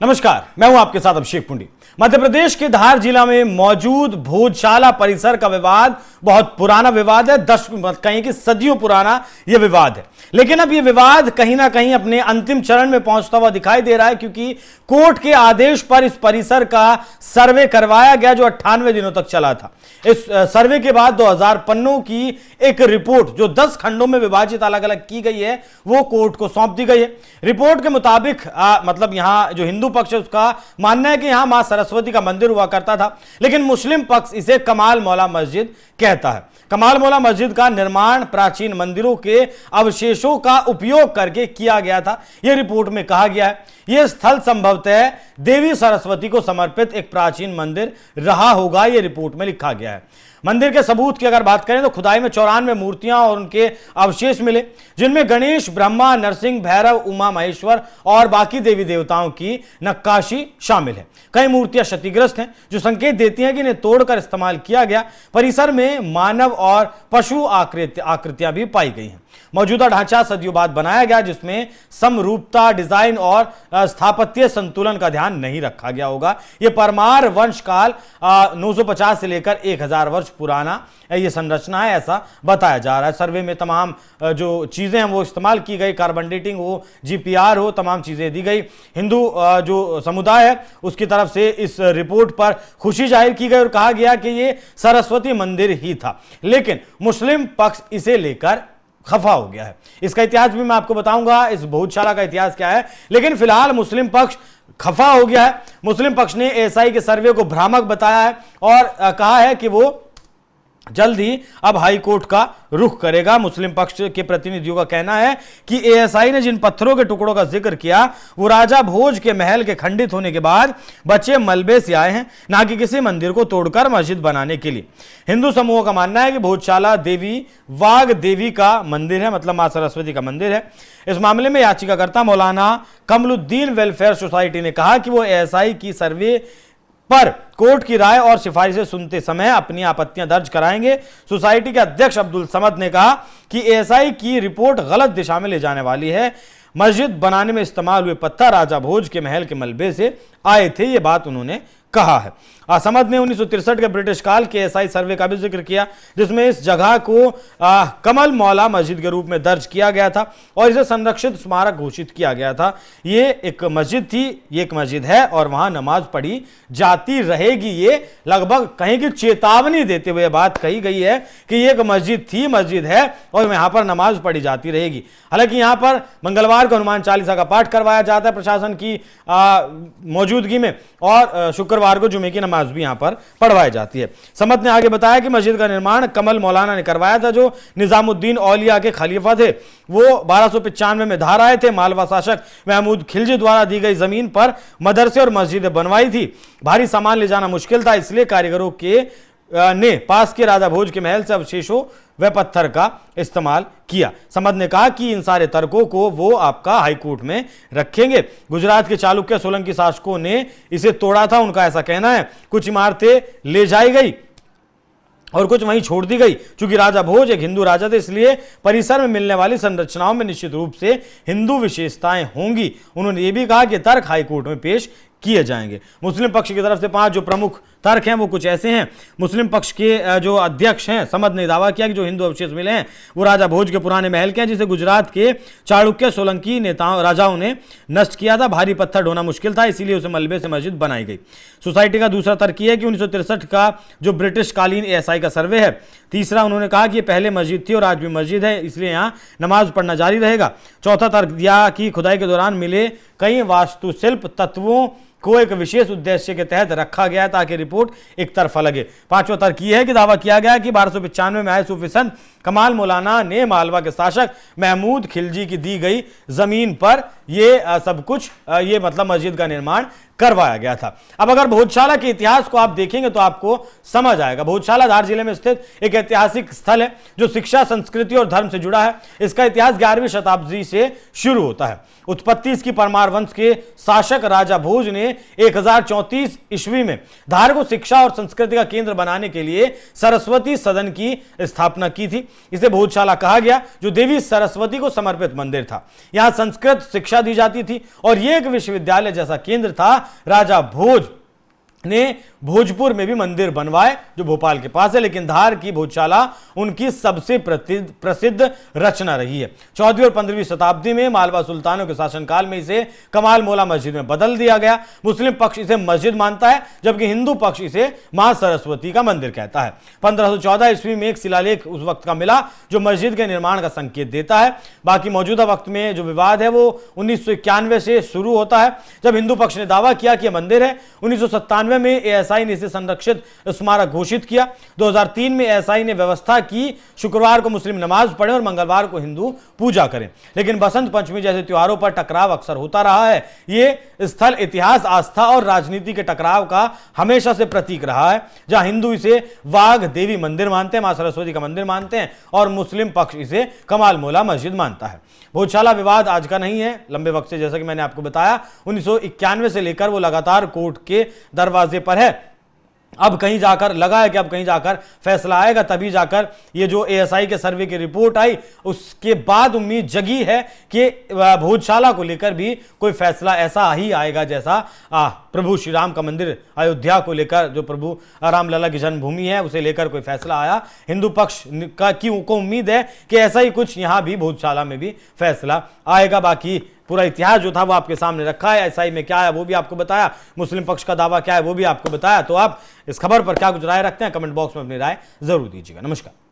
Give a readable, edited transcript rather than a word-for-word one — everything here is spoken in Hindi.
नमस्कार, मैं हूं आपके साथ अभिषेक पुंडी। मध्य प्रदेश के धार जिला में मौजूद भोजशाला परिसर का विवाद बहुत पुराना विवाद है, कहीं कि सदियों पुराना यह विवाद है। लेकिन अब यह विवाद कहीं ना कहीं अपने अंतिम चरण में पहुंचता हुआ दिखाई दे रहा है, क्योंकि कोर्ट के आदेश पर इस परिसर का सर्वे करवाया गया जो 98 दिनों तक चला था। इस सर्वे के बाद 2000 पन्नों की एक रिपोर्ट जो 10 खंडों में विभाजित अलग अलग की गई है वो कोर्ट को सौंप दी गई है। रिपोर्ट के मुताबिक मतलब यहां जो हिंदू पक्ष है उसका मानना है कि यहां मां सरस्वती का मंदिर हुआ करता था, लेकिन मुस्लिम पक्ष इसे कमाल मौला मस्जिद कहता है। कमाल मौला मस्जिद का निर्माण प्राचीन मंदिरों के अवशेषों का उपयोग करके किया गया था, यह रिपोर्ट में कहा गया है। यह स्थल संभवतः देवी सरस्वती को समर्पित एक प्राचीन मंदिर रहा होगा, यह रिपोर्ट में लिखा गया है। मंदिर के सबूत की अगर बात करें तो खुदाई में 94 मूर्तियां और उनके अवशेष मिले, जिनमें गणेश, ब्रह्मा, नरसिंह, भैरव, उमा महेश्वर और बाकी देवी देवताओं की नक्काशी शामिल है। कई मूर्तियां क्षतिग्रस्त हैं, जो संकेत देती हैं कि इन्हें तोड़कर इस्तेमाल किया गया। परिसर में मानव और पशु आकृतियां भी पाई गई हैं। मौजूदा ढांचा सदियों बाद बनाया गया, जिसमें समरूपता, डिजाइन और स्थापत्य संतुलन का ध्यान नहीं रखा गया होगा। यह परमार वंश काल 950 से लेकर 1000 वर्ष पुराना यह संरचना है, ऐसा बताया जा रहा है। सर्वे में तमाम जो चीजें हैं वो इस्तेमाल की गई, कार्बन डेटिंग हो, जीपीआर हो, तमाम चीजें दी गई। हिंदू जो समुदाय है उसकी तरफ से इस रिपोर्ट पर खुशी जाहिर की गई और कहा गया कि यह सरस्वती मंदिर ही था, लेकिन मुस्लिम पक्ष इसे लेकर खफा हो गया है। इसका इतिहास भी मैं आपको बताऊंगा, इस भोजशाला का इतिहास क्या है, लेकिन फिलहाल मुस्लिम पक्ष खफा हो गया है। मुस्लिम पक्ष ने एएसआई के सर्वे को भ्रामक बताया है और कहा है कि वो जल्द ही अब हाई कोर्ट का रुख करेगा। मुस्लिम पक्ष के प्रतिनिधियों का कहना है कि एएसआई ने जिन पत्थरों के टुकड़ों का जिक्र किया वो राजा भोज के महल के खंडित होने के बाद बचे मलबे से आए हैं, ना कि किसी मंदिर को तोड़कर मस्जिद बनाने के लिए। हिंदू समूह का मानना है कि भोजशाला देवी वाग देवी का मंदिर है, मतलब मां सरस्वती का मंदिर है। इस मामले में याचिकाकर्ता मौलाना कमलुद्दीन वेलफेयर सोसाइटी ने कहा कि वो एएसआई की सर्वे पर कोर्ट की राय और सिफारिशें सुनते समय अपनी आपत्तियां दर्ज कराएंगे। सोसाइटी के अध्यक्ष अब्दुल समद ने कहा कि एएसआई की रिपोर्ट गलत दिशा में ले जाने वाली है। मस्जिद बनाने में इस्तेमाल हुए पत्थर राजा भोज के महल के मलबे से आए थे, यह बात उन्होंने कहा है। समद ने 1963 के ब्रिटिश काल के एएसआई सर्वे का भी जिक्र किया, जिसमें इस जगह को कमल मौला मस्जिद के रूप में दर्ज किया गया था और इसे संरक्षित स्मारक घोषित किया गया था। ये एक मस्जिद थी, ये एक मस्जिद है और वहां नमाज पढ़ी जाती रहेगी। ये लगभग कहीं की चेतावनी देते हुए बात कही गई है कि ये एक मस्जिद थी, मस्जिद है और यहां पर नमाज पढ़ी जाती रहेगी। हालांकि यहां पर मंगलवार को हनुमान चालीसा का पाठ करवाया जाता है प्रशासन की मौजूदगी में और शुक्रवार को जुमे की नमाज भी यहां पर पढ़वाई जाती है। समद ने आगे बताया कि मस्जिद का निर्माण कमल मौलाना ने करवाया था, जो निजामुद्दीन औलिया के खलीफा थे। वो 1295 में धार आए थे। मालवा शासक महमूद खिलजी द्वारा दी गई जमीन पर मदरसे और मस्जिदें बनवाई थी। भारी सामान ले जाना मुश्किल था, इसलिए कारीगरों के ने पास के राजा भोज के महल से अवशेषों व पत्थर का इस्तेमाल किया। समद ने कहा कि इन सारे तर्कों को वो आपका हाईकोर्ट में रखेंगे। गुजरात के चालुक्य सोलंकी शासकों ने इसे तोड़ा था, उनका ऐसा कहना है। कुछ इमारतें ले जाई गई और कुछ वहीं छोड़ दी गई। चूंकि राजा भोज एक हिंदू राजा थे, इसलिए परिसर में मिलने वाली संरचनाओं में निश्चित रूप से हिंदू विशेषताएं होंगी। उन्होंने ये भी कहा कि तर्क हाईकोर्ट में पेश किए जाएंगे। मुस्लिम पक्ष की तरफ से 5 जो प्रमुख तर्क हैं वो कुछ ऐसे हैं। मुस्लिम पक्ष के जो अध्यक्ष हैं समद ने दावा किया कि जो हिंदू अवशेष मिले हैं वो राजा भोज के पुराने महल के हैं, जिसे गुजरात के चालुक्य सोलंकी राजाओं ने नष्ट किया था। भारी पत्थर ढोना मुश्किल था, इसीलिए उसे मलबे से मस्जिद बनाई गई। सोसाइटी का दूसरा तर्क यह है कि 1963 का जो ब्रिटिश कालीन एएसआई का सर्वे है। तीसरा, उन्होंने कहा कि ये पहले मस्जिद थी और आज भी मस्जिद है, इसलिए यहाँ नमाज पढ़ना जारी रहेगा। चौथा तर्क दिया कि खुदाई के दौरान मिले कई वास्तुशिल्प तत्वों को एक विशेष उद्देश्य के तहत रखा गया ताकि रिपोर्ट एक तरफा लगे। पांचवा तर्क यह है कि दावा किया गया कि 1295 में आए सूफी संत कमाल मौलाना ने मालवा के शासक महमूद खिलजी की दी गई जमीन पर यह सब कुछ ये मतलब मस्जिद का निर्माण करवाया गया था। अब अगर भोजशाला के इतिहास को आप देखेंगे तो आपको समझ आएगा। भोजशाला धार जिले में स्थित एक ऐतिहासिक स्थल है जो शिक्षा, संस्कृति और धर्म से जुड़ा है। इसका इतिहास 11वीं शताब्दी से शुरू होता है। उत्पत्ति इसकी परमार वंश के शासक राजा भोज ने 1034 ईस्वी में धार को शिक्षा और संस्कृति का केंद्र बनाने के लिए सरस्वती सदन की स्थापना की थी। इसे भोजशाला कहा गया, जो देवी सरस्वती को समर्पित मंदिर था। यहां संस्कृत शिक्षा दी जाती थी और यह एक विश्वविद्यालय जैसा केंद्र था। राजा भोज ने भोजपुर में भी मंदिर बनवाए जो भोपाल के पास है, लेकिन धार की भोजशाला उनकी सबसे प्रसिद्ध रचना रही है। 14वीं और 15वीं शताब्दी में मालवा सुल्तानों के शासनकाल में इसे कमाल मौला मस्जिद में बदल दिया गया। मुस्लिम पक्ष इसे मस्जिद मानता है, जबकि हिंदू पक्ष इसे मां सरस्वती का मंदिर कहता है। 1514 ईस्वी में एक शिलालेख उस वक्त का मिला जो मस्जिद के निर्माण का संकेत देता है। बाकी मौजूदा वक्त में जो विवाद है वो 1991 से शुरू होता है, जब हिंदू पक्ष ने दावा किया कि यह मंदिर है। 1997 में एएसआई ने इसे संरक्षित स्मारक घोषित किया। 2003 में एएसआई ने व्यवस्था की शुक्रवार को मुस्लिम नमाज पढ़ें और मंगलवार को हिंदू पूजा करें, लेकिन बसंत पंचमी जैसे त्योहारों पर टकराव अक्सर होता रहा है। ये स्थल इतिहास, आस्था और राजनीति के टकराव का हमेशा से प्रतीक रहा है, जहां हिंदू इसे वाघ देवी मंदिर मानते हैं, मां सरस्वती का मंदिर मानते हैं, और मुस्लिम पक्ष इसे कमाल मौला मस्जिद मानता है। भोजशाला विवाद आज का नहीं है, लंबे वक्त से, जैसा कि मैंने आपको बताया 1991 से लेकर वो लगातार कोर्ट के दरवाजे पर है। अब कहीं जाकर लगा है कि अब कहीं जाकर फैसला आएगा, तभी जाकर ये जो एएसआई के सर्वे की रिपोर्ट आई उसके बाद उम्मीद जगी है कि भोजशाला को लेकर भी कोई फैसला ऐसा ही आएगा जैसा प्रभु श्री राम का मंदिर अयोध्या को लेकर, जो प्रभु रामलला की जन्मभूमि है, उसे लेकर कोई फैसला आया। हिंदू पक्ष को उम्मीद है कि ऐसा ही कुछ यहां भी भोजशाला में भी फैसला आएगा। बाकी पूरा इतिहास जो था वो आपके सामने रखा है, एएसआई में क्या है वो भी आपको बताया, मुस्लिम पक्ष का दावा क्या है वो भी आपको बताया। तो आप इस खबर पर क्या कुछ राय रखते हैं, कमेंट बॉक्स में अपनी राय जरूर दीजिएगा। नमस्कार।